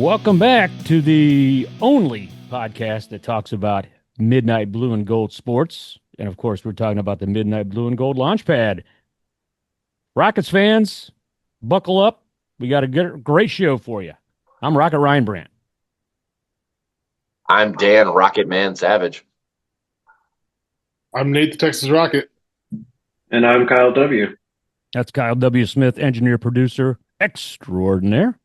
Welcome back to the only podcast that talks about Midnight Blue and Gold sports. And of course, we're talking about the Midnight Blue and Gold launch pad. Rockets fans, buckle up. We got a great show for you. I'm Rocket Reinbrandt. I'm Dan Rocket Man Savage. I'm Nate the Texas Rocket. And I'm Kyle W. That's Kyle W. Smith, engineer, producer extraordinaire.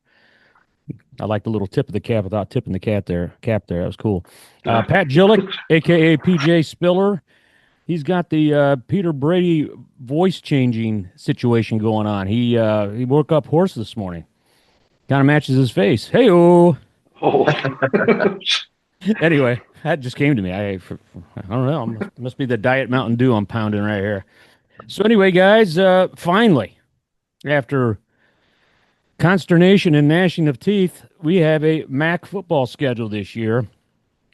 I like the little tip of the cap without tipping the cap there. That was cool. Pat Gillick, a.k.a. PJ Spiller. He's got the Peter Brady voice-changing situation going on. He woke up hoarse this morning. Kind of matches his face. Hey-oh! Oh. Anyway, that just came to me. I don't know. It must be the Diet Mountain Dew I'm pounding right here. So anyway, guys, finally, after consternation and gnashing of teeth, we have a MAC football schedule this year.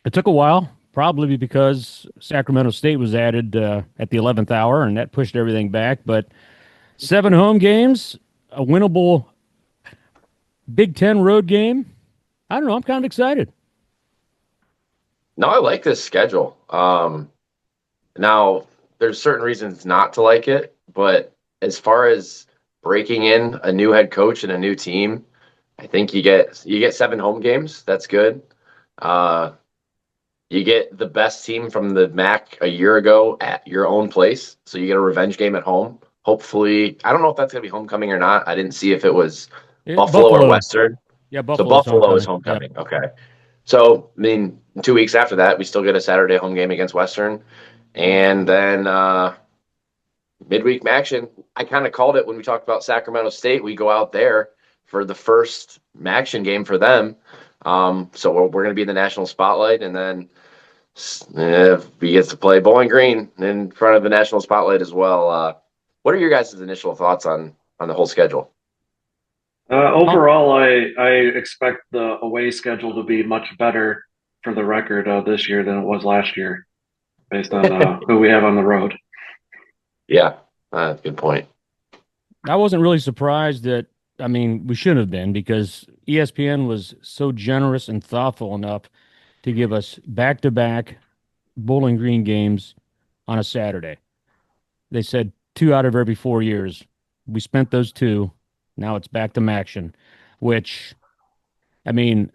It took a while, probably because Sacramento State was added at the 11th hour, and that pushed everything back. But 7 home games, a winnable Big Ten road game. I don't know. I'm kind of excited. No, I like this schedule. Now, there's certain reasons not to like it, but as far as breaking in a new head coach and a new team, I think you get 7 home games. That's good. You get the best team from the MAC a year ago at your own place, so you get a revenge game at home. Hopefully, I don't know if that's going to be homecoming or not. I didn't see if it was Buffalo or Western. Yeah, So Buffalo is homecoming. Yep. Okay. So, I mean, 2 weeks after that, we still get a Saturday home game against Western. And then midweek action, I kind of called it when we talked about Sacramento State. We go out there for the first action game for them. So we're going to be in the national spotlight, and then we get to play Bowling Green in front of the national spotlight as well. What are your guys' initial thoughts on the whole schedule? Overall, I expect the away schedule to be much better for the record this year than it was last year, based on who we have on the road. Yeah, good point. I wasn't really surprised that, I mean, we shouldn't have been, because ESPN was so generous and thoughtful enough to give us back-to-back Bowling Green games on a Saturday. They said 2 out of every 4 years. We spent those 2. Now it's back to action, which, I mean,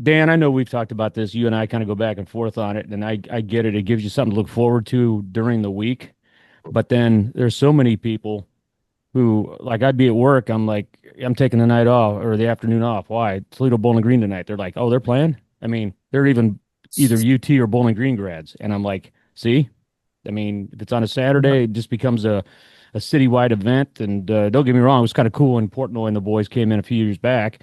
Dan, I know we've talked about this. You and I kind of go back and forth on it, and I get it. It gives you something to look forward to during the week. But then there's so many people who, like, I'd be at work. I'm like, I'm taking the night off or the afternoon off. Why? Toledo Bowling Green tonight. They're like, oh, they're playing? I mean, they're even either UT or Bowling Green grads. And I'm like, see? I mean, if it's on a Saturday, it just becomes a citywide event. And don't get me wrong, it was kind of cool when Portnoy and the boys came in a few years back.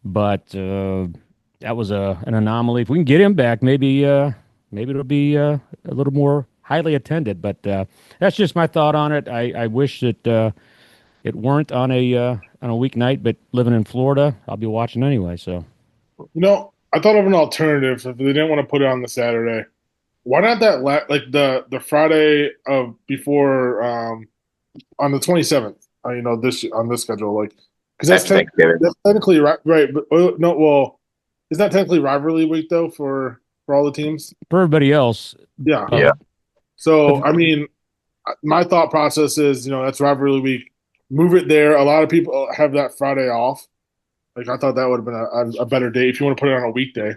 But that was an anomaly. If we can get him back, maybe it'll be a little more highly attended. But that's just my thought on it. I wish that it weren't on a weeknight, but living in Florida, I'll be watching anyway. So, I thought of an alternative if they didn't want to put it on the Saturday. Why not that like the Friday of before on the 27th? This on this schedule, like, because that's technically right. But is that technically rivalry week though for all the teams? For everybody else, yeah. Yeah. So I mean, my thought process is that's rivalry week. Move it there. A lot of people have that Friday off. Like, I thought that would have been a better day if you want to put it on a weekday.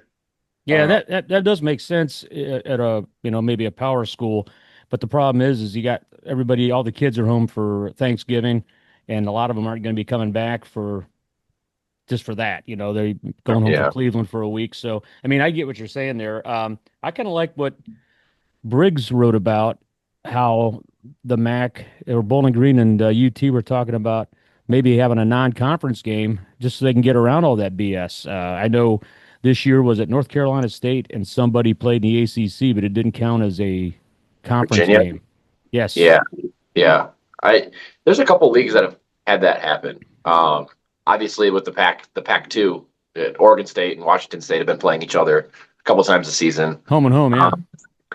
Yeah, that does make sense at a maybe a power school, but the problem is you got everybody, all the kids are home for Thanksgiving, and a lot of them aren't going to be coming back for that. They're going home to Cleveland for a week. So I mean, I get what you're saying there. I kind of like what Briggs wrote about how the MAC or Bowling Green and UT were talking about maybe having a non-conference game just so they can get around all that BS. I know this year was at North Carolina State and somebody played in the ACC, but it didn't count as a conference game. Yes. Yeah. There's a couple leagues that have had that happen. Obviously, with the Pac-2, Oregon State and Washington State have been playing each other a couple times a season. Home and home, yeah.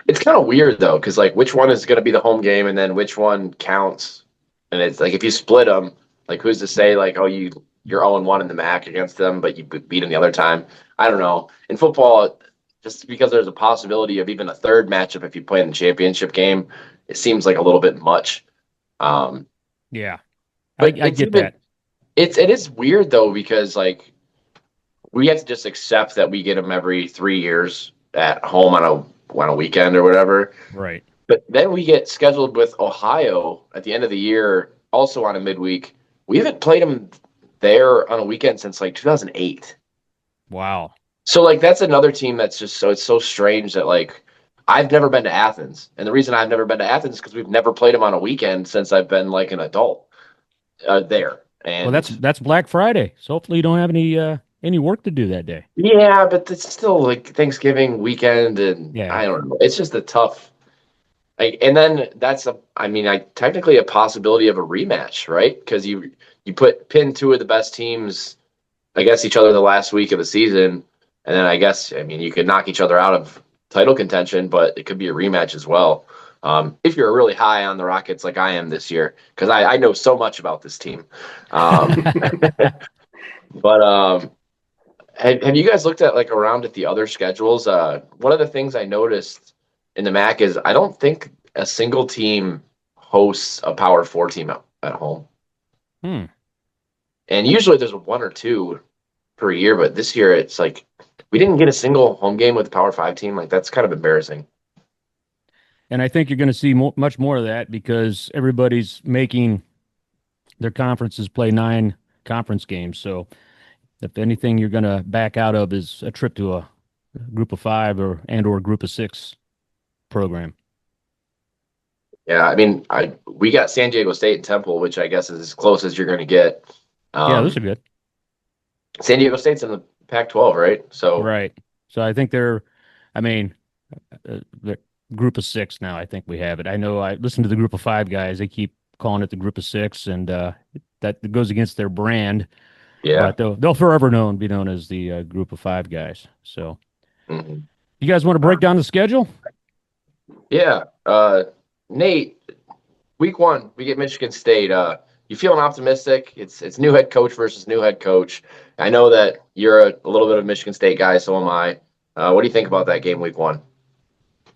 It's kind of weird though, because like which one is going to be the home game, and then which one counts? And it's like if you split them, like who's to say like, oh, you you're 0-1 in the MAC against them, but you beat them the other time. I don't know. In football, just because there's a possibility of even a third matchup if you play in the championship game, it seems like a little bit much. Um, Yeah, but I get that. it is weird though because like we have to just accept that we get them every 3 years at home on a weekend or whatever. Right. But then we get scheduled with Ohio at the end of the year, also on a midweek. We haven't played them there on a weekend since like 2008. Wow. So like that's another team that's just so it's so strange that like I've never been to Athens, and the reason I've never been to Athens is because we've never played them on a weekend since I've been like an adult there. Well, And that's Black Friday, so hopefully you don't have any work to do that day. yeah, but it's still like Thanksgiving weekend, and Yeah. I don't know. It's just a tough. Like, and then that's I mean, technically a possibility of a rematch, right? Because you pin two of the best teams against each other the last week of the season, and then I mean you could knock each other out of title contention, but it could be a rematch as well. If you're really high on the Rockets like I am this year, because I know so much about this team. Um, but have you guys looked at like around at the other schedules? One of the things I noticed in the MAC is I don't think a single team hosts a Power Four team at home, Hmm. and usually there's one or two per year, but this year it's like we didn't get a single home game with a Power Five team. Like that's kind of embarrassing. And I think you're going to see much more of that because everybody's making their conferences play 9 conference games. So if anything, you're going to back out of is a trip to a group of 5 or group of 6 program. Yeah, I mean, I we got San Diego State and Temple, which I guess is as close as you're going to get. Yeah, those Um, are good. San Diego State's in the Pac-12, right? So Right. So I think I mean, the group of 6 now. I think we have it. I know I listened to the group of 5 guys. They keep calling it the group of 6, and that goes against their brand. yeah. But they'll forever be known as the group of 5 guys. So Mhm. you guys want to break down the schedule? Yeah. Nate, week one, we get Michigan State. You feeling optimistic? It's new head coach versus new head coach. I know that you're a little bit of a Michigan State guy, so am I. What do you think about that game week one?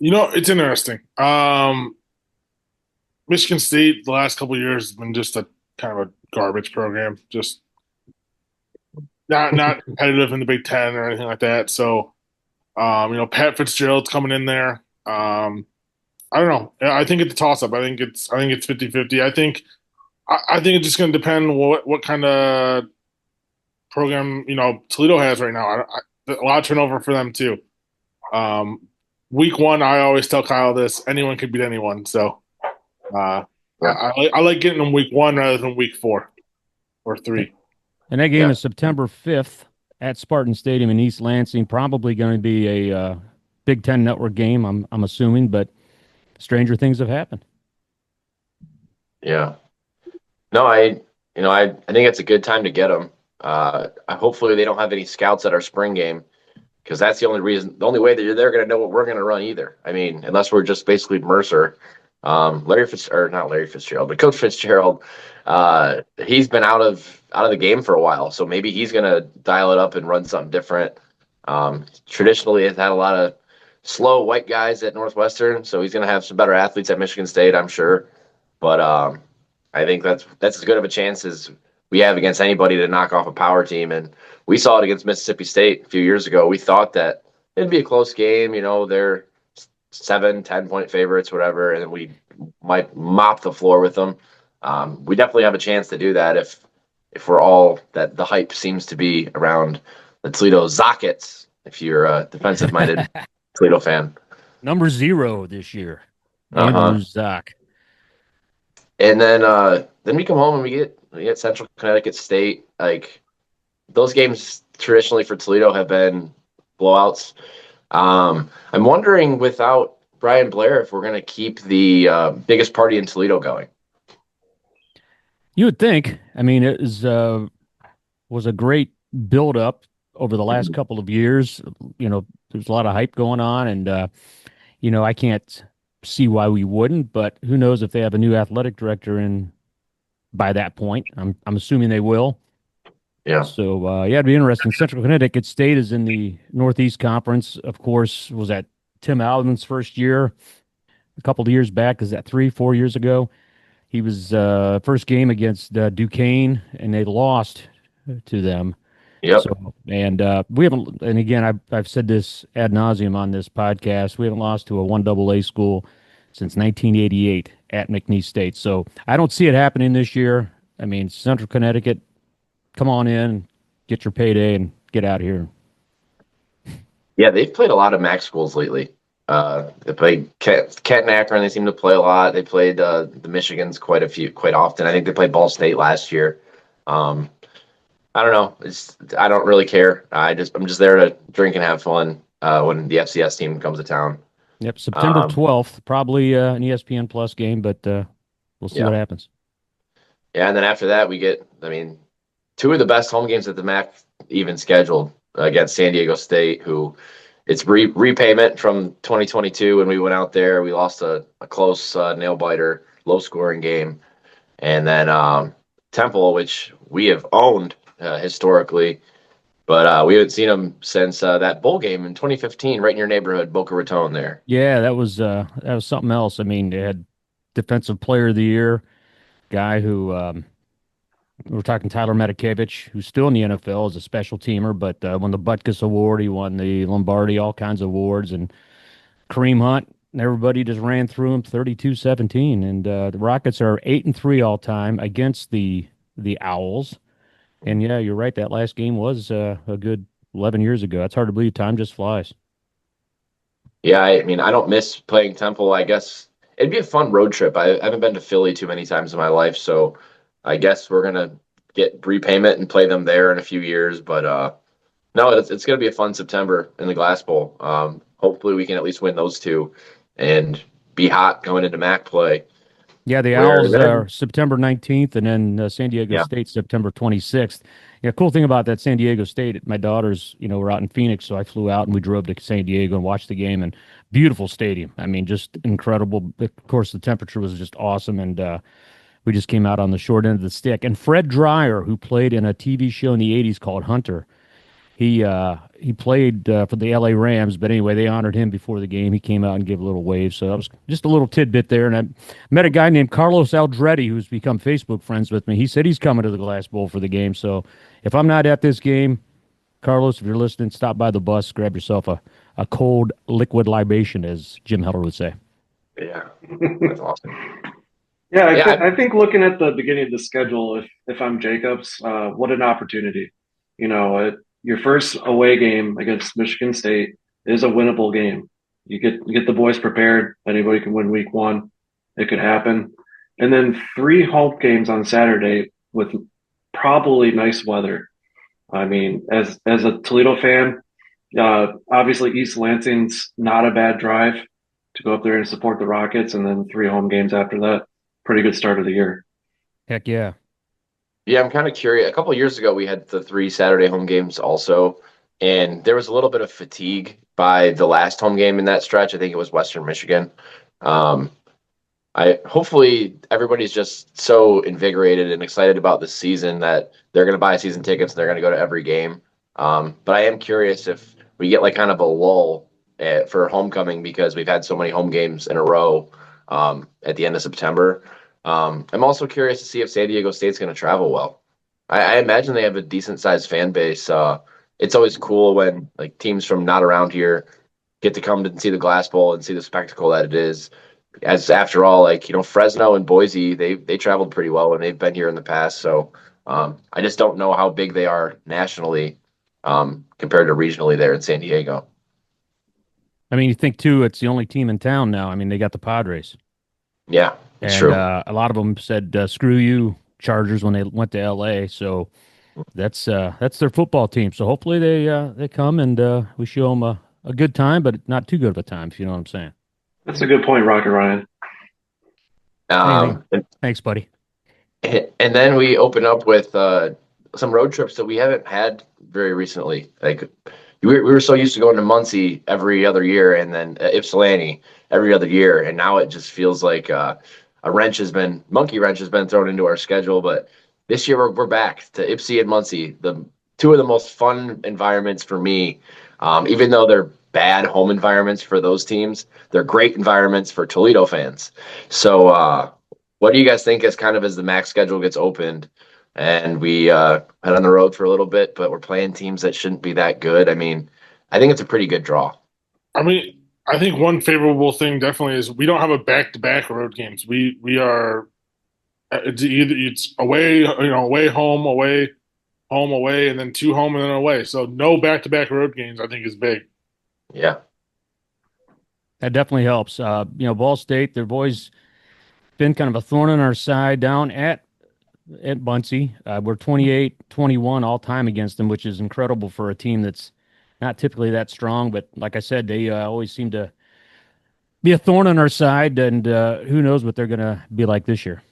It's interesting. Michigan State the last couple of years has been just a kind of a garbage program, just not competitive in the Big Ten or anything like that. So, Pat Fitzgerald's coming in there. I don't know. I think it's a toss up. I think it's 50-50. I think it's just going to depend what kind of program Toledo has right now. A lot of turnover for them too. Um, week one, I always tell Kyle this: anyone can beat anyone. So uh, Yeah. I like getting them week one rather than week 4 or 3. And that game Yeah. is September 5th at Spartan Stadium in East Lansing. Probably going to be a Big Ten Network game, I'm assuming, but stranger things have happened. Yeah. No, I think it's a good time to get them. Hopefully they don't have any scouts at our spring game because that's the only way that they're going to know what we're going to run either. I mean, unless we're just basically Mercer. Or not Larry Fitzgerald, but Coach Fitzgerald, he's been out of the game for a while, so maybe he's going to dial it up and run something different. Traditionally, has had a lot of slow white guys at Northwestern, so he's going to have some better athletes at Michigan State, I'm sure. But I think that's as good of a chance as we have against anybody to knock off a power team. And we saw it against Mississippi State a few years ago. We thought that it'd be a close game. They're 7, 10 point favorites, whatever, and we might mop the floor with them. We definitely have a chance to do that if we're all that the hype seems to be around the Toledo Zockets. If you're a defensive minded Toledo fan, Number 0 this year, uh-huh. Andrew Zock. And then we come home and we get Central Connecticut State. Like those games traditionally for Toledo have been blowouts. I'm wondering without Brian Blair if we're going to keep the biggest party in Toledo going. You would think. I mean, it was a great build up over the last couple of years. There's a lot of hype going on, and I can't see why we wouldn't. But who knows if they have a new athletic director in by that point? I'm assuming they will. Yeah. So yeah, it'd be interesting. Central Connecticut State is in the Northeast Conference. Of course, was that Tim Allen's first year a couple of years back? Is that 3, 4 years ago? He was first game against Duquesne, and they lost to them. Yep. So, and we haven't, and again, I've said this ad nauseum on this podcast. We haven't lost to a one double A school since 1988 at McNeese State. So I don't see it happening this year. I mean, Central Connecticut, come on in, get your payday, and get out of here. Yeah, they've played a lot of MAC schools lately. They played Kent and Akron. They seem to play a lot. They played the Michigans quite often. I think they played Ball State last year. Um, I don't know. I don't really care. I'm just there to drink and have fun when the FCS team comes to town. Yep, September Um, 12th, probably an ESPN Plus game, but we'll see yeah, what happens. yeah, and then after that we get. I mean, two of the best home games that the MAC even scheduled against San Diego State, who it's repayment from 2022 when we went out there. We lost a close nail biter, low scoring game, and then Temple, which we have owned historically, but we haven't seen them since that bowl game in 2015, right in your neighborhood, Boca Raton. There, Yeah, that was something else. I mean, they had Defensive Player of the Year guy who we're talking Tyler Matakevich, who's still in the NFL as a special teamer, but won the Butkus Award. He won the Lombardi, all kinds of awards, and Kareem Hunt. And everybody just ran through him 32-17. And the Rockets are 8-3 all time against the Owls. And yeah, you're right. That last game was a good 11 years ago. It's hard to believe. Time just flies. yeah, I mean, I don't miss playing Temple. I guess it'd be a fun road trip. I haven't been to Philly too many times in my life, so I guess we're gonna get repayment and play them there in a few years. But no, it's going to be a fun September in the Glass Bowl. Hopefully, we can at least win those two and be hot going into MAC play. Yeah, the Where Owls are then, September 19th, and then San Diego yeah, State September 26th. Yeah, cool thing about that San Diego State, my daughters, were out in Phoenix, so I flew out and we drove to San Diego and watched the game. And beautiful stadium. I mean, just incredible. Of course, the temperature was just awesome, and we just came out on the short end of the stick. And Fred Dreyer, who played in a TV show in the '80s called Hunter, he played for the LA Rams, but anyway, they honored him before the game. He came out and gave a little wave, so that was just a little tidbit there. And I met a guy named Carlos Aldretti who's become Facebook friends with me. He said he's coming to the Glass Bowl for the game. So if I'm not at this game, Carlos, if you're listening, stop by the bus, grab yourself a cold liquid libation, as Jim Heller would say. yeah, that's awesome. Yeah, Yeah, I think looking at the beginning of the schedule, if I'm Jacobs, what an opportunity. Your first away game against Michigan State is a winnable game. You get the boys prepared. Anybody can win week one. It could happen. And then 3 home games on Saturday with probably nice weather. I mean, as a Toledo fan, obviously East Lansing's not a bad drive to go up there and support the Rockets, and then 3 home games after that. Pretty good start of the year. Heck yeah. yeah, I'm kind of curious. A couple of years ago, we had the 3 Saturday home games also, and there was a little bit of fatigue by the last home game in that stretch. I think it was Western Michigan. Um, I hopefully everybody's just so invigorated and excited about the season that they're going to buy season tickets and they're going to go to every game. But I am curious if we get like kind of a lull for homecoming because we've had so many home games in a row at the end of September. I'm also curious to see if San Diego State's going to travel well. I imagine they have a decent sized fan base. It's always cool when like teams from not around here get to come to see the Glass Bowl and see the spectacle that it is. As after all, like Fresno and Boise, they traveled pretty well and they've been here in the past. So I just don't know how big they are nationally compared to regionally there in San Diego. I mean, you think too, it's the only team in town now. I mean, they got the Padres. Yeah, it's And true. a lot of them said, "Screw you, Chargers," when they went to LA. So that's their football team. So hopefully they come and we show them a good time, but not too good of a time, if you know what I'm saying. That's a good point, Rocket Ryan. Anything. And, Thanks, buddy. and then we open up with some road trips that we haven't had very recently. Like we were so used to going to Muncie every other year, and then Ypsilanti every other year, and now it just feels like a monkey wrench has been thrown into our schedule. But this year we're back to Ipsy and Muncie, the two of the most fun environments for me. Even though they're bad home environments for those teams, they're great environments for Toledo fans. So, what do you guys think as the MAC schedule gets opened and we head on the road for a little bit, but we're playing teams that shouldn't be that good? I mean, I think it's a pretty good draw. I mean, I think one favorable thing definitely is we don't have a back-to-back road games. We are it's either it's away, away, home, away, and then two home and then away. So no back-to-back road games, I think, is big. Yeah. That definitely helps. Ball State, they've always been kind of a thorn in our side down at Muncie. We're 28-21 all time against them, which is incredible for a team that's not typically that strong. But like I said, they always seem to be a thorn on our side, and who knows what they're going to be like this year.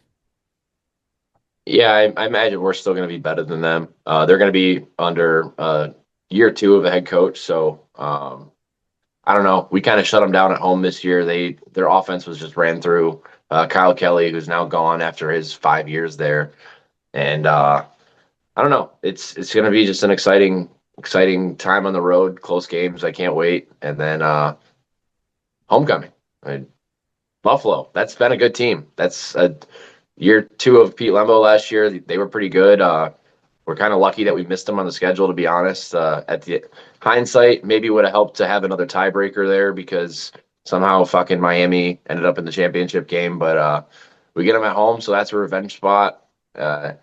Yeah, I imagine we're still going to be better than them. They're going to be under year two of a head coach, so I don't know. We kind of shut them down at home this year. Their offense was just ran through. Kyle Kelly, who's now gone after his 5 years there, and I don't know. It's going to be just an exciting time on the road. Close games. I can't wait. And then homecoming. Buffalo. That's been a good team. That's year two of Pete Lembo last year. They were pretty good. We're kind of lucky that we missed them on the schedule, to be honest. At the hindsight, maybe would have helped to have another tiebreaker there because somehow fucking Miami ended up in the championship game. But we get them at home, so that's a revenge spot. I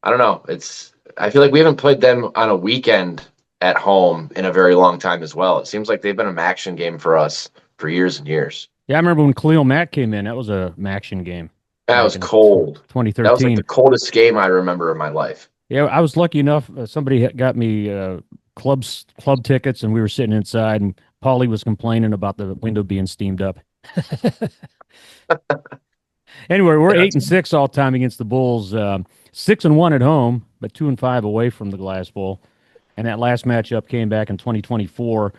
don't know. I feel like we haven't played them on a weekend at home in a very long time as well. It seems like they've been a action game for us for years and years. Yeah, I remember when Khalil Mack came in. That was a action game That back was in cold. That was like 2013. the coldest game I remember in my life. Yeah, I was lucky enough. Somebody got me club tickets, and we were sitting inside, and Paulie was complaining about the window being steamed up. Anyway, we're Yeah, 8-6 all time against the Bulls. 6-1 at home, but 2-5 away from the Glass Bowl. And that last matchup came back in 2024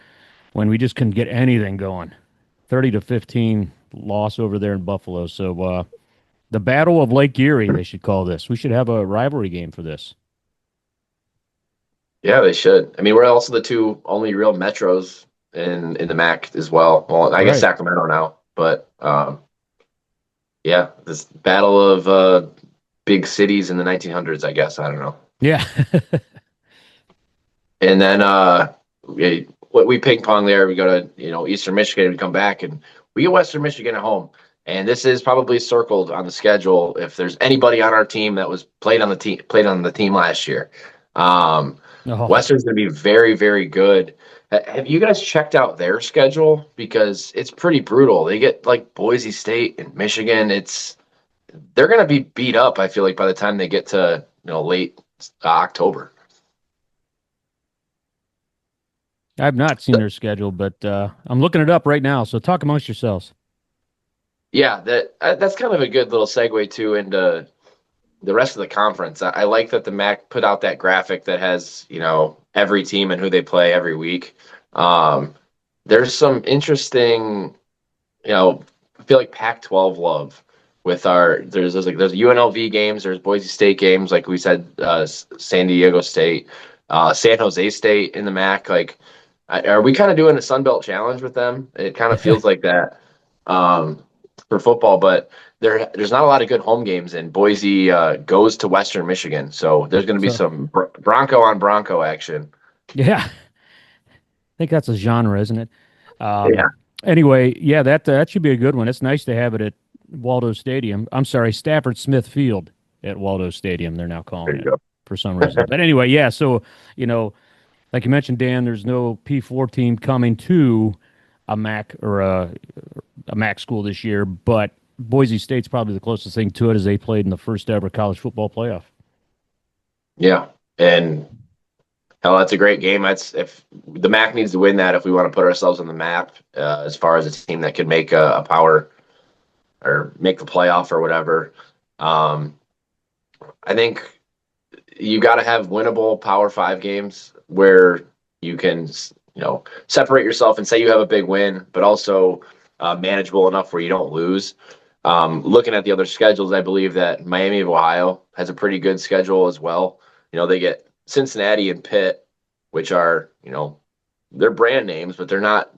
when we just couldn't get anything going. 30-15 loss over there in Buffalo. So the Battle of Lake Erie, they should call this. We should have a rivalry game for this. yeah, they should. I mean, we're also the two only real metros in the MAC as well. Well, I guess Right. Sacramento now, but yeah, this battle of big cities in the 1900s. I guess I don't know. Yeah. And then we ping pong there. We go to Eastern Michigan. We come back and we get Western Michigan at home. And this is probably circled on the schedule if there's anybody on our team that was played on the team last year. Oh, Western's going to be very, very good. Have you guys checked out their schedule? Because it's pretty brutal. They get like Boise State and Michigan. They're going to be beat up, I feel like, by the time they get to late October. I've not seen their schedule, but I'm looking it up right now. So talk amongst yourselves. Yeah, that's kind of a good little segue too into the rest of the conference. I like that the MAC put out that graphic that has every team and who they play every week. There's some interesting, I feel like Pac-12 love with there's UNLV games, there's Boise State games, like we said, San Diego State, San Jose State in the MAC. Like, are we kind of doing a Sun Belt challenge with them? It kind of feels like that for football, but there's not a lot of good home games, and Boise goes to Western Michigan, so there's going to be some Bronco on Bronco action. Yeah. I think that's a genre, isn't it? Yeah. Anyway, yeah, that should be a good one. It's nice to have it at Waldo Stadium. I'm sorry, Stafford Smith Field at Waldo Stadium. They're now calling it go. for some reason. But anyway, yeah. So like you mentioned, Dan, there's no P4 team coming to a MAC or a MAC school this year, but Boise State's probably the closest thing to it as they played in the first ever college football playoff. Yeah, and hell, that's a great game. If the MAC needs to win that if we want to put ourselves on the map as far as a team that could make a power or make the playoff or whatever. I think you got to have winnable Power 5 games where you can, separate yourself and say you have a big win, but also manageable enough where you don't lose. Looking at the other schedules, I believe that Miami of Ohio has a pretty good schedule as well. They get Cincinnati and Pitt, which are, they're brand names, but they're not,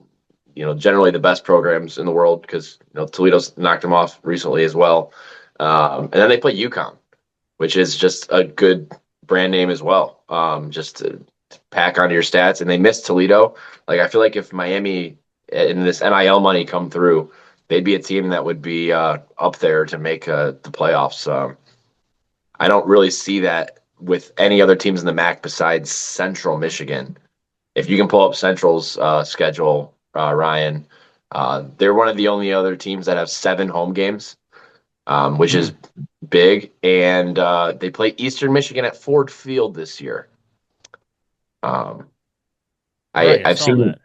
generally the best programs in the world because, Toledo's knocked them off recently as well. And then they play UConn, which is just a good brand name as well. Just to pack onto your stats, and they missed Toledo. Like, I feel like if Miami and this NIL money come through, they'd be a team that would be up there to make the playoffs. I don't really see that with any other teams in the MAC besides Central Michigan. If you can pull up Central's schedule, Ryan, they're one of the only other teams that have 7 home games, which is big. And they play Eastern Michigan at Ford Field this year. Right, I I've saw seen that.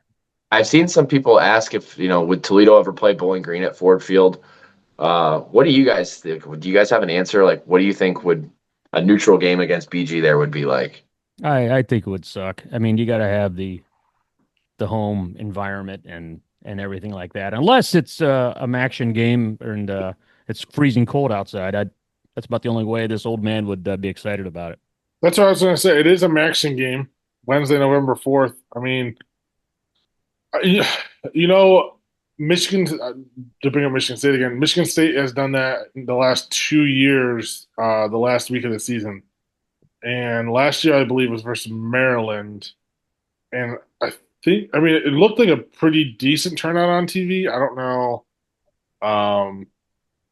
I've seen some people ask if, would Toledo ever play Bowling Green at Ford Field? What do you guys think? Do you guys have an answer? Like, what do you think would a neutral game against BG there would be like? I think it would suck. I mean, you got to have the home environment and everything like that. Unless it's a action game and it's freezing cold outside. That's about the only way this old man would be excited about it. That's what I was going to say. It is a Maxion game, Wednesday, November 4th. I mean, you you know, Michigan, to bring up Michigan State again, Michigan State has done that in the last 2 years, the last week of the season. And last year, I believe, was versus Maryland. And I mean, it looked like a pretty decent turnout on TV. I don't know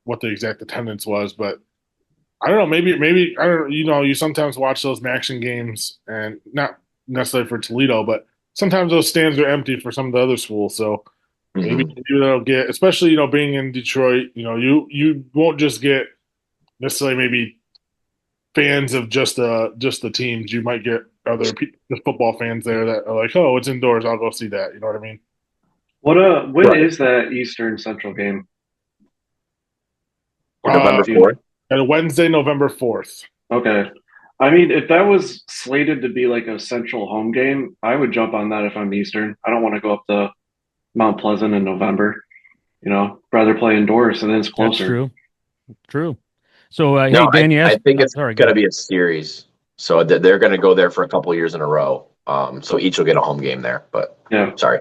what the exact attendance was, but I don't know. Maybe I don't know. You sometimes watch those Maxion games, and not necessarily for Toledo, but sometimes those stands are empty for some of the other schools. So maybe Mhm. they'll get, especially being in Detroit. You won't just get necessarily maybe fans of just the teams. You might get other the football fans there that are like, oh, it's indoors. I'll go see that. You know what I mean? When Right. is that Eastern Central game? Uh, November Do you know? 4th. and Wednesday, November 4th. Okay. I mean, if that was slated to be like a central home game, I would jump on that if I'm Eastern. I don't want to go up to Mount Pleasant in November. Rather play indoors and then it's That's closer. true. True. So, No, hey, Dan, you I asked. think it's Sorry, go going to ahead. be a series. So they're going to go there for a couple years in a row. So each will get a home game there. But Yeah. sorry.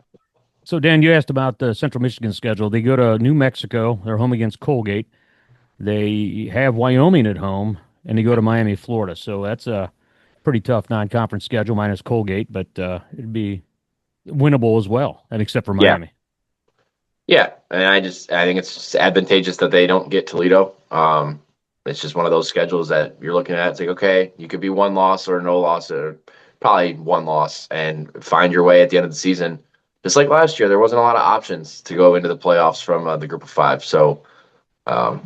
So, Dan, you asked about the Central Michigan schedule. They go to New Mexico. They're home against Colgate. They have Wyoming at home, and they go to Miami, Florida. So that's a pretty tough non-conference schedule minus Colgate, but it'd be winnable as well, and except for Yeah. Miami. Yeah. And I think it's just advantageous that they don't get Toledo. It's just one of those schedules that you're looking at. It's like, okay, you could be one loss or no loss, or probably one loss, and find your way at the end of the season. Just like last year, there wasn't a lot of options to go into the playoffs from the group of 5. So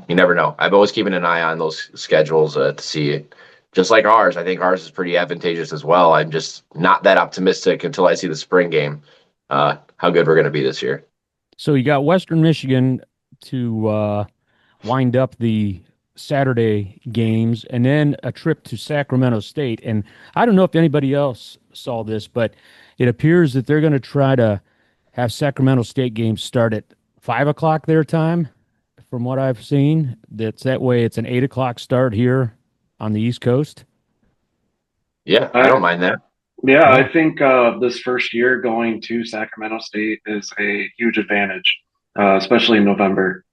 you never know. I'm always keeping an eye on those schedules to see it. Just like ours, I think ours is pretty advantageous as well. I'm just not that optimistic until I see the spring game, how good we're going to be this year. So you got Western Michigan to wind up the Saturday games, and then a trip to Sacramento State. And I don't know if anybody else saw this, but it appears that they're going to try to have Sacramento State games start at 5 o'clock their time. From what I've seen, that's that way. It's an 8 o'clock start here on the East Coast. Yeah, I I don't mind that. Yeah, I Yeah, think this first year going to Sacramento State is a huge advantage, especially in November.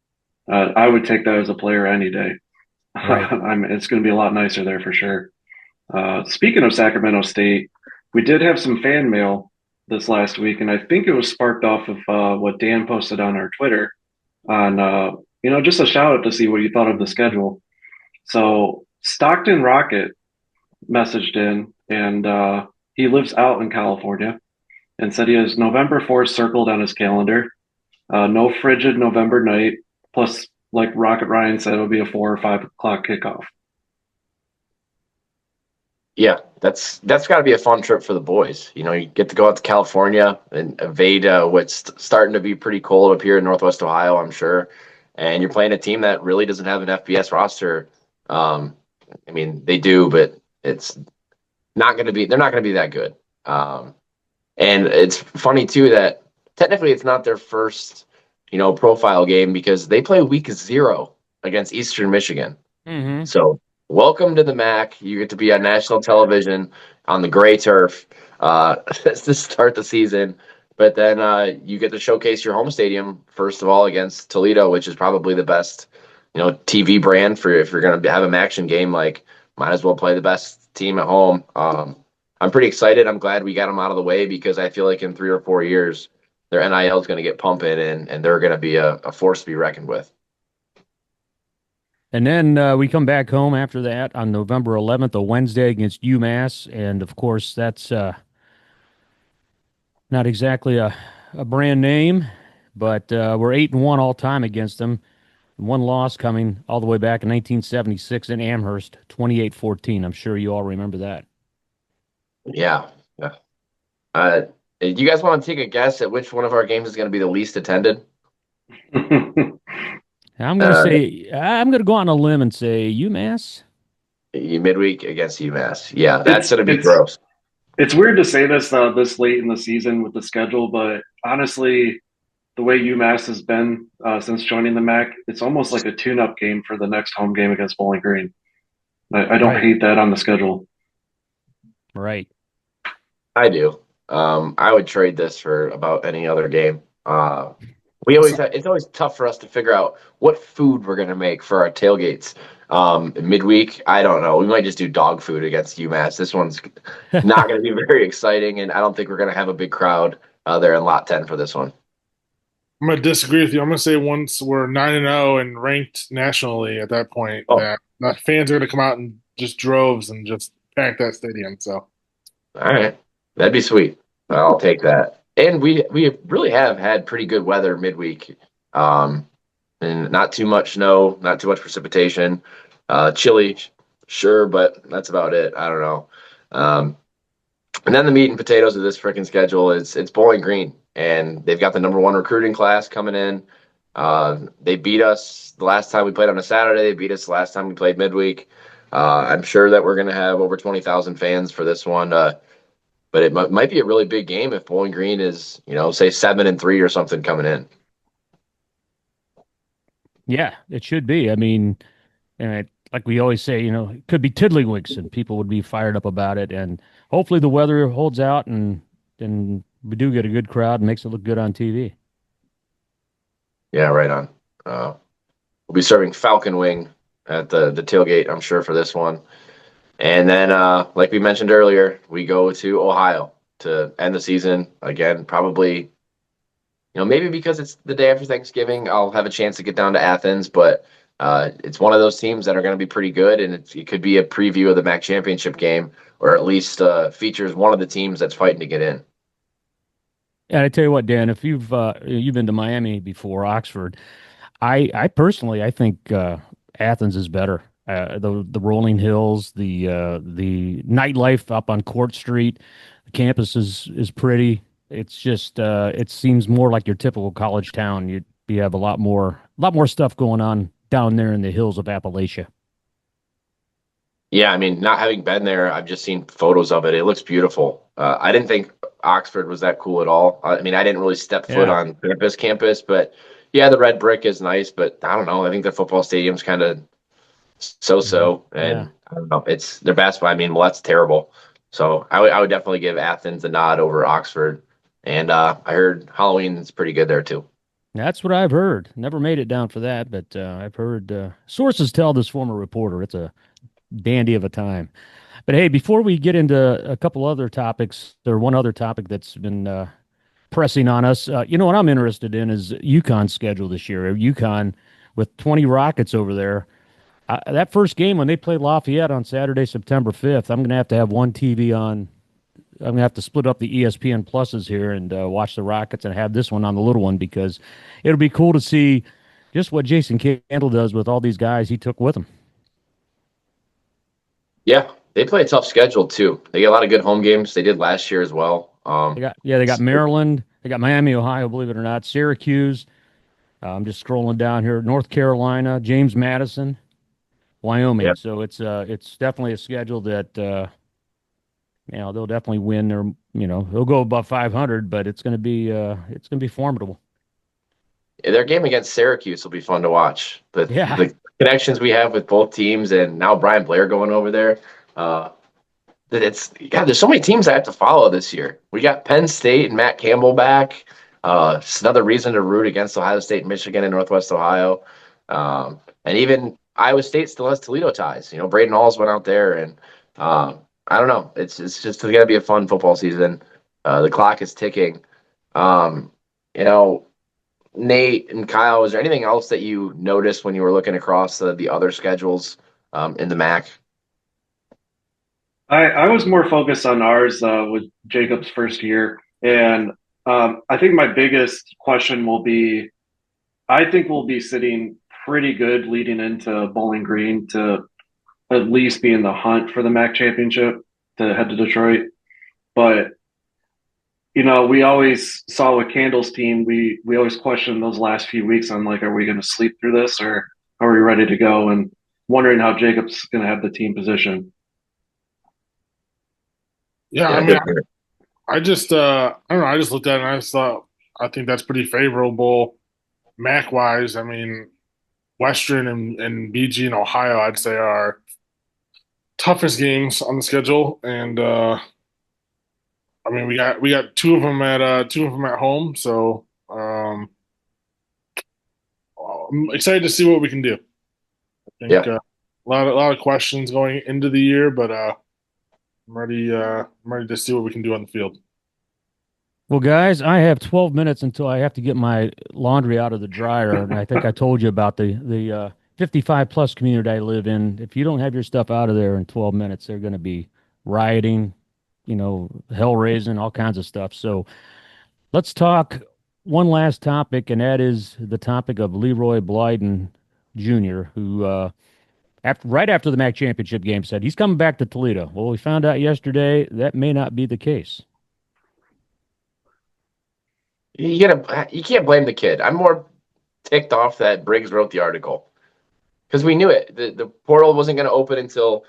I would take that as a player any day. right. It's going to be a lot nicer there for sure. Speaking of Sacramento State, we did have some fan mail this last week, and I think it was sparked off of what Dan posted on our Twitter on, just a shout out to see what you thought of the schedule. So Stockton Rocket messaged in, and he lives out in California and said he has November 4th circled on his calendar. No frigid November night. Plus, like Rocket Ryan said, it'll be a 4 or 5 o'clock kickoff. Yeah, that's got to be a fun trip for the boys. You get to go out to California and evade what's starting to be pretty cold up here in Northwest Ohio, I'm sure. And you're playing a team that really doesn't have an FBS roster. Um, I mean, they do, but it's not going to be. They're not going to be that good. And it's funny too that technically it's not their first, profile game because they play week 0 against Eastern Michigan. Hmm. So welcome to the MAC. You get to be on national television on the gray turf to start the season. But then you get to showcase your home stadium first of all against Toledo, which is probably the best, TV brand for if you're going to have a action game. Like, might as well play the best team at home. I'm pretty excited. I'm glad we got them out of the way because I feel like in 3 or 4 years, their NIL is going to get pumping and they're going to be a force to be reckoned with. And then we come back home after that on November 11th, a Wednesday against UMass. And of course, that's not exactly a brand name, but we're 8-1 all time against them. One loss coming all the way back in 1976 in Amherst, 28-14. I'm sure you all remember that. Yeah. Yeah. Uh, do you guys want to take a guess at which one of our games is going to be the least attended? Uh, I'm going to go on a limb and say UMass. Midweek against UMass. Yeah, that's it's going to be it's gross. it's weird to say this this late in the season with the schedule, but honestly, the way UMass has been since joining the MAC, it's almost like a tune-up game for the next home game against Bowling Green. I don't Right, hate that on the schedule. right. I do. I would trade this for about any other game. We always it's always tough for us to figure out what food we're going to make for our tailgates. Midweek, I don't know. We might just do dog food against UMass. This one's not going to be very exciting, and I don't think we're going to have a big crowd there in Lot 10 for this one. I'm gonna disagree with you. I'm gonna say once we're 9-0 and ranked nationally at that point, Oh, that the fans are gonna come out in just droves and just pack that stadium. So all right. That'd be sweet. I'll take that. And we really have had pretty good weather midweek. Um, and not too much snow, not too much precipitation. Chilly, sure, but that's about it. I don't know. Um, and then the meat and potatoes of this freaking schedule is it's Bowling Green, and they've got the number one recruiting class coming in. They beat us the last time we played on a Saturday. They beat us the last time we played midweek. I'm sure that we're going to have over 20,000 fans for this one. But it might be a really big game if Bowling Green is, say 7-3 or something coming in. Yeah, it should be. I mean, like we always say, it could be tiddlywinks and people would be fired up about it. And hopefully the weather holds out and we do get a good crowd and makes it look good on TV. Yeah, right on. Uh, we'll be serving Falcon Wing at the tailgate, I'm sure, for this one. And then, like we mentioned earlier, we go to Ohio to end the season again. Probably, maybe because it's the day after Thanksgiving, I'll have a chance to get down to Athens. But it's one of those teams that are going to be pretty good, and it could be a preview of the MAC championship game, or at least features one of the teams that's fighting to get in. And I tell you what, Dan, if you've been to Miami before, Oxford, I personally I think Athens is better. The rolling hills, the nightlife up on Court Street, the campus is pretty. It's just it seems more like your typical college town. You have a lot more stuff going on down there in the hills of Appalachia. Yeah, I mean, not having been there, I've just seen photos of it. It looks beautiful. I didn't think Oxford was that cool at all. I mean, I didn't really step foot Yeah. on campus, but yeah, the red brick is nice, but I don't know. I think the football stadium's kind of Hmm. so-so, Yeah. and I don't know. It's their basketball. I mean, well, that's terrible. So I would definitely give Athens a nod over Oxford, and I heard Halloween is pretty good there too. That's what I've heard. Never made it down for that, but I've heard sources tell this former reporter it's a dandy of a time. But hey, before we get into a couple other topics, or one other topic that's been pressing on us, what I'm interested in is UConn's schedule this year. UConn with 20 Rockets over there. That first game when they play Lafayette on Saturday, September 5th, I'm going to have one TV on. I'm going to have to split up the ESPN pluses here and watch the Rockets and have this one on the little one because it'll be cool to see just what Jason Candle does with all these guys he took with him. Yeah, they play a tough schedule too. They get a lot of good home games. They did last year as well. They got Maryland, they got Miami, Ohio, believe it or not, Syracuse. I'm just scrolling down here, North Carolina, James Madison, Yeah, Wyoming. So it's definitely a schedule that they'll definitely win or they'll go above 500, but it's going to be formidable. their game against Syracuse will be fun to watch. The Yeah. the connections we have with both teams, and now Brian Blair going over there. Uh, it's God. There's so many teams I have to follow this year. We got Penn State and Matt Campbell back. It's another reason to root against Ohio State, Michigan, and Northwest Ohio. And even Iowa State still has Toledo ties. Braden Halls went out there, and I don't know. It's just going to be a fun football season. The clock is ticking. Um, you know, Nate and Kyle, is there anything else that you noticed when you were looking across the other schedules in the MAC? I was more focused on ours with Jacob's first year, and I think my biggest question will be, I think we'll be sitting pretty good leading into Bowling Green to at least be in the hunt for the MAC championship to head to Detroit. But we always saw with Candle's team, we always questioned those last few weeks on like, are we going to sleep through this or are we ready to go? And wondering how Jacob's going to have the team position. Yeah, I Yeah, mean, good. I just I don't know. I just looked at it and I just thought I think that's pretty favorable MAC wise. I mean, Western and BG and Ohio, I'd say are toughest games on the schedule, and I mean we got two of them at home, so I'm excited to see what we can do. I think Yeah. a lot of questions going into the year, but I'm ready to see what we can do on the field. Well, guys, I have 12 minutes until I have to get my laundry out of the dryer, and I think I told you about the 55 plus community I live in. If you don't have your stuff out of there in 12 minutes, they're going to be rioting, hell raising, all kinds of stuff. So let's talk one last topic, and that is the topic of Leroy Blyden Jr., who right after the MAC championship game said he's coming back to Toledo. Well, we found out yesterday that may not be the case. You can't blame the kid. I'm more ticked off that Briggs wrote the article because we knew it. The portal wasn't going to open until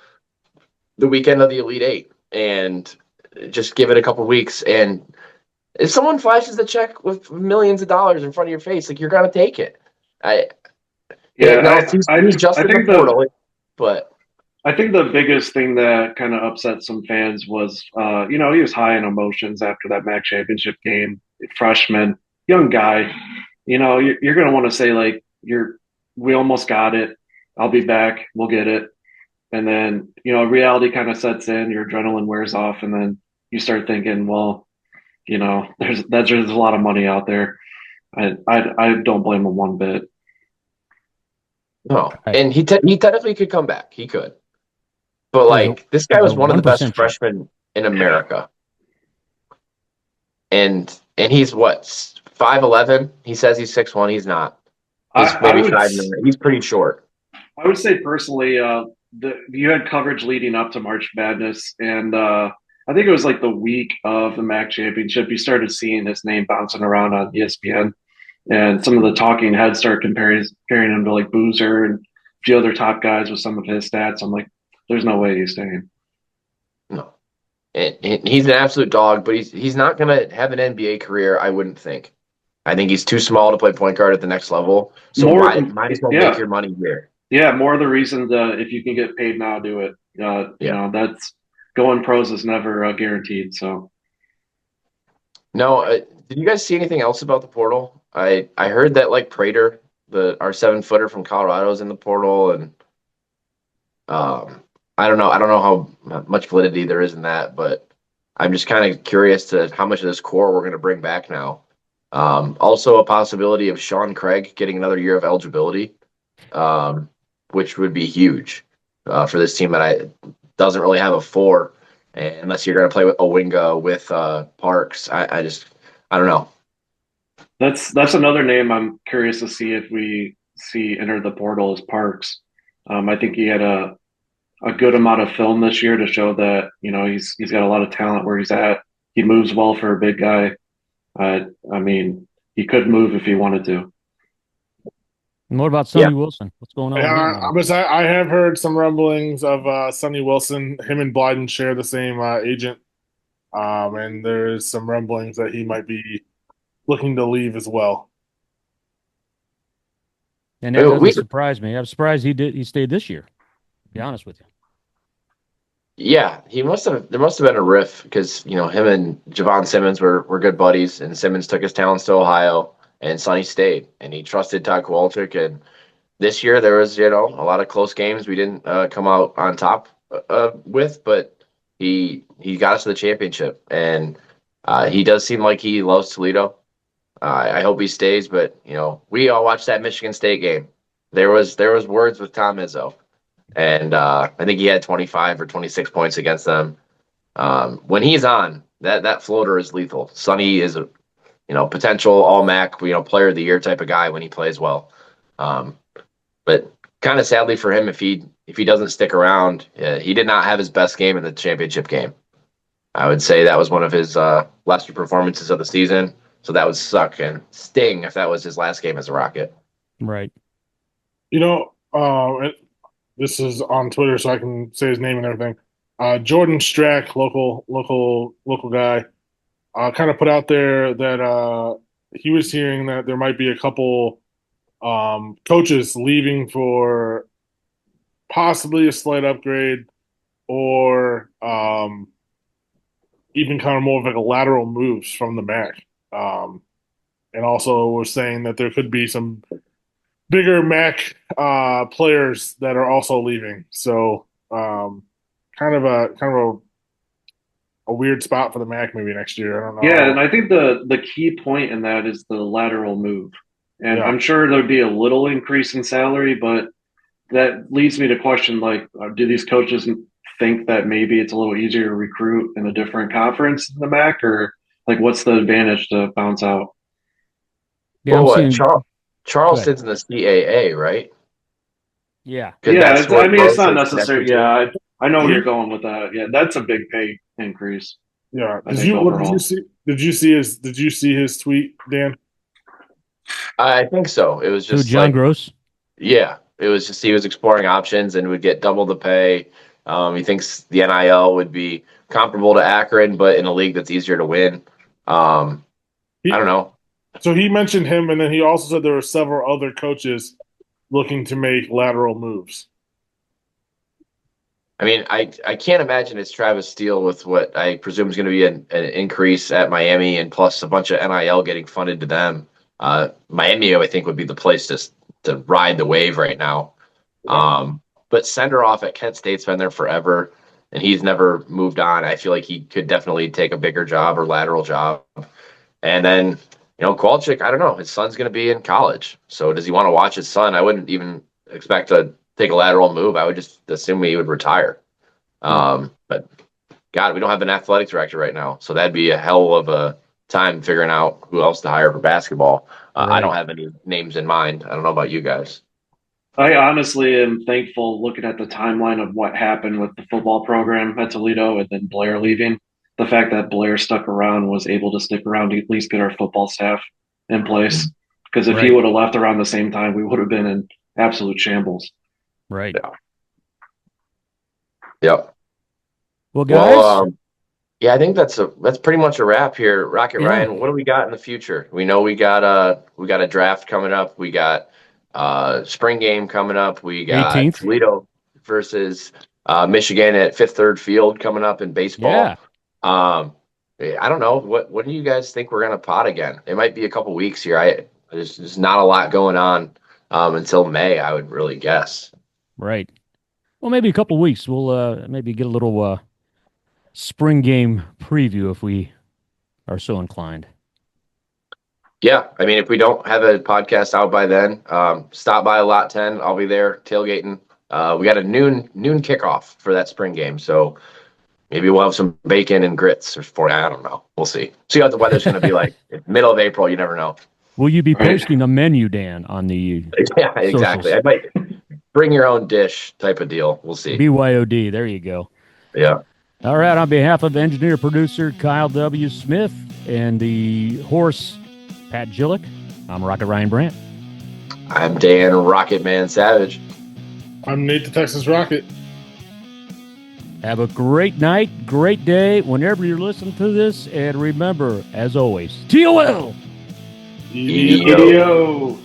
the weekend of the Elite Eight, and just give it a couple weeks. And if someone flashes the check with millions of dollars in front of your face, like you're going to take it. I Yeah, no, he's just I in the think portal, but the biggest thing that kind of upset some fans was, he was high in emotions after that MAC championship game. Freshman, young guy, you're going to want to say like, we almost got it. I'll be back. We'll get it. And then, reality kind of sets in, your adrenaline wears off, and then you start thinking, well, there's a lot of money out there. I don't blame him one bit. no. I, And he technically could come back. He could. But there's a this guy there's a was one of the best 1% chance. freshmen in America. And he's what, 5'11"? He says he's 6'1". He's not. I, He's I maybe would 5'9". He's pretty short. I would say personally, you had coverage leading up to March Madness, and I think it was like the week of the MAC championship. You started seeing his name bouncing around on ESPN, and some of the talking heads started comparing him to like Boozer and a few other top guys with some of his stats. I'm like, there's no way he's staying. No. And he's an absolute dog, but he's not going to have an NBA career, I wouldn't think. I think he's too small to play point guard at the next level. So More, might as well make yeah, your money here. yeah, more of the reasons if you can get paid now, do it. Yeah. That's going pros is never guaranteed. So No, did you guys see anything else about the portal? I heard that Prater, our 7-footer from Colorado, is in the portal, and I don't know. I don't know how much validity there is in that, but I'm just kind of curious to how much of this core we're going to bring back now. Also, a possibility of Sean Craig getting another year of eligibility, which would be huge for this team that doesn't really have a 4, unless you're going to play with Owinga with Parks. I don't know. that's another name I'm curious to see if we see enter the portal as Parks. I think he had a good amount of film this year to show that he's got a lot of talent where he's at. He moves well for a big guy. I mean, he could move if he wanted to. And what about Yeah. Sonny Wilson? What's going on with Yeah, him? I have heard some rumblings of Sonny Wilson. Him and Blyden share the same agent, and there's some rumblings that he might be looking to leave as well. And that doesn't surprise me. I'm surprised he stayed this year, to be honest with you. Yeah, there must have been a riff because, him and Javon Simmons were good buddies, and Simmons took his talents to Ohio, and Sonny stayed, and he trusted Todd Kowalczyk. And this year there was, a lot of close games we didn't come out on top with, but he got us to the championship, and he does seem like he loves Toledo. I hope he stays, but we all watched that Michigan State game. There was words with Tom Izzo, and I think he had 25 or 26 points against them. When he's on, that floater is lethal. Sonny is a potential all MAC player of the year type of guy when he plays well. But kind of sadly for him, if he doesn't stick around, he did not have his best game in the championship game. I would say that was one of his lesser performances of the season. So that would suck and sting if that was his last game as a Rocket. Right. This is on Twitter, so I can say his name and everything. Jordan Strack, local guy, kind of put out there that he was hearing that there might be a couple coaches leaving for possibly a slight upgrade or even kind of more of like a lateral moves from the MAC. And also was saying that there could be some bigger MAC players that are also leaving. So kind of a weird spot for the MAC maybe next year. I don't know. Yeah, and I think the key point in that is the lateral move. And I'm sure there'd be a little increase in salary, but that leads me to question, do these coaches think that maybe it's a little easier to recruit in a different conference than the MAC, or what's the advantage to bounce out? Yeah, Charleston's in the CAA, right? Yeah. Yeah, it's not necessary. Yeah, I know where you're going with that. Yeah, that's a big pay increase. Yeah. Did you see his tweet, Dan? I think so. It was just John Gross. Yeah, it was just he was exploring options and would get double the pay. He thinks the NIL would be comparable to Akron, but in a league that's easier to win. I don't know. So he mentioned him, and then he also said there were several other coaches looking to make lateral moves. I mean, I can't imagine it's Travis Steele with what I presume is going to be an increase at Miami and plus a bunch of NIL getting funded to them. Miami, I think, would be the place to ride the wave right now. But Senderoff at Kent State's been there forever, and he's never moved on. I feel like he could definitely take a bigger job or lateral job. And then, Kowalczyk, I don't know. His son's going to be in college. So does he want to watch his son? I wouldn't even expect to take a lateral move. I would just assume he would retire. But, God, we don't have an athletic director right now. So that'd be a hell of a time figuring out who else to hire for basketball. Right. I don't have any names in mind. I don't know about you guys. I honestly am thankful looking at the timeline of what happened with the football program at Toledo and then Blair leaving. The fact that Blair stuck around, was able to stick around to at least get our football staff in place. Because if he would have left around the same time, we would have been in absolute shambles. Right. Yep. Well, guys. I think that's pretty much a wrap here. Rocket Ryan, what do we got in the future? We know we got a draft coming up. We got spring game coming up. We got 18th. Toledo versus Michigan at Fifth Third Field coming up in baseball. Yeah. I don't know. What do you guys think we're gonna pot again? It might be a couple weeks here. There's not a lot going on until May, I would really guess. Right. Well, maybe a couple weeks. We'll maybe get a little spring game preview if we are so inclined. Yeah, I mean, if we don't have a podcast out by then, stop by Lot 10. I'll be there tailgating. We got a noon kickoff for that spring game, so maybe we'll have some bacon and grits for. I don't know. We'll see. See what the weather's going to be like. Middle of April, you never know. Will you be posting a menu, Dan, on the? Yeah, exactly. Socials? I might bring your own dish type of deal. We'll see. BYOD. There you go. Yeah. All right. On behalf of engineer producer Kyle W. Smith and the horse Pat Gillick, I'm Rocket Ryan Brandt. I'm Dan Rocket Man Savage. I'm Nate the Texas Rocket. Have a great night, great day, whenever you're listening to this. And remember, as always, TOL! Yo.